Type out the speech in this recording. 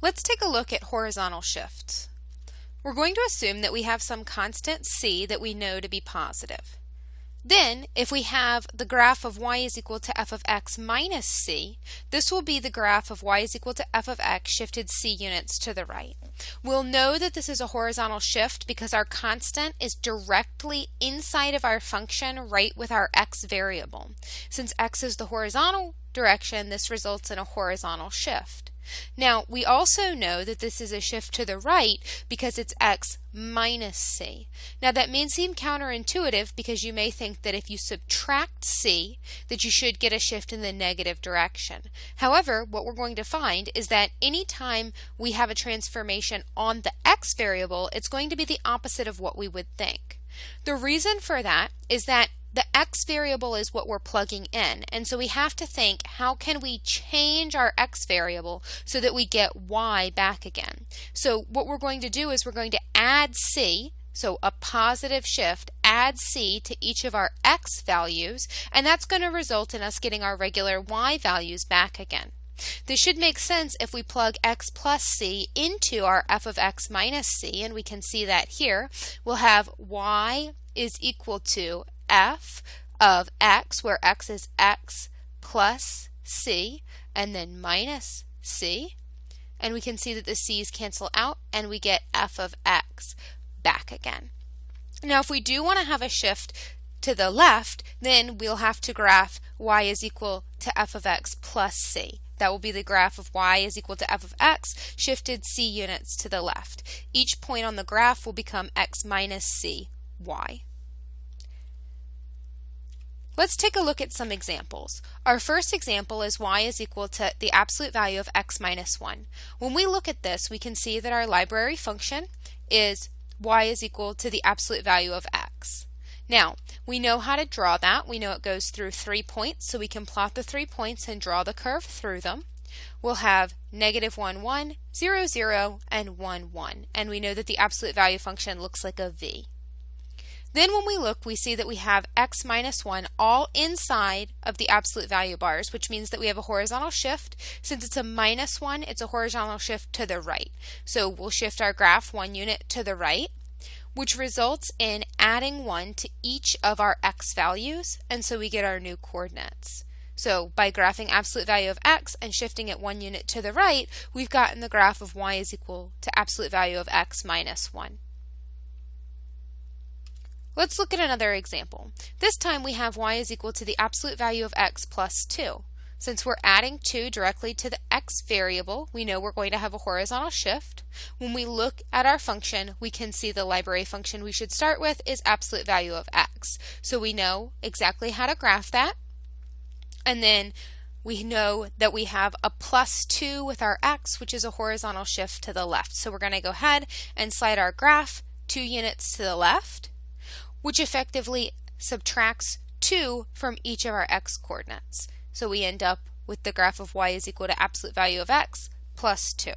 Let's take a look at horizontal shifts. We're going to assume that we have some constant c that we know to be positive. Then, if we have the graph of y is equal to f of x minus c, this will be the graph of y is equal to f of x shifted c units to the right. We'll know that this is a horizontal shift because our constant is directly inside of our function right with our x variable. Since x is the horizontal direction, this results in a horizontal shift. Now, we also know that this is a shift to the right because it's x minus c. Now, that may seem counterintuitive because you may think that if you subtract c, that you should get a shift in the negative direction. However, what we're going to find is that anytime we have a transformation on the x variable, it's going to be the opposite of what we would think. The reason for that is that the x variable is what we're plugging in, and so we have to think, how can we change our x variable so that we get y back again? So what we're going to do is we're going to add c, so a positive shift, add c to each of our x values, and that's going to result in us getting our regular y values back again. This should make sense if we plug x plus c into our f of x minus c, and we can see that here. We'll have y is equal to f of x, where x is x plus c, and then minus c. And we can see that the c's cancel out, and we get f of x back again. Now, if we do want to have a shift to the left, then we'll have to graph y is equal to f of x plus c. That will be the graph of y is equal to f of x shifted c units to the left. Each point on the graph will become x minus c y. Let's take a look at some examples. Our first example is y is equal to the absolute value of x minus 1. When we look at this, we can see that our library function is y is equal to the absolute value of x. Now, we know how to draw that. We know it goes through 3 points, so we can plot the 3 points and draw the curve through them. We'll have negative 1, 1, 0, 0, and 1, 1. And we know that the absolute value function looks like a v. Then when we look, we see that we have x minus 1 all inside of the absolute value bars, which means that we have a horizontal shift. Since it's a minus 1, it's a horizontal shift to the right. So we'll shift our graph 1 unit to the right, which results in adding 1 to each of our x values, and so we get our new coordinates. So by graphing absolute value of x and shifting it 1 unit to the right, we've gotten the graph of y is equal to absolute value of x minus 1. Let's look at another example. This time we have y is equal to the absolute value of x plus 2. Since we're adding 2 directly to the x variable, we know we're going to have a horizontal shift. When we look at our function, we can see the library function we should start with is absolute value of x. So we know exactly how to graph that. And then we know that we have a plus 2 with our x, which is a horizontal shift to the left. So we're going to go ahead and slide our graph 2 units to the left, which effectively subtracts 2 from each of our x coordinates. So we end up with the graph of y is equal to absolute value of x plus 2.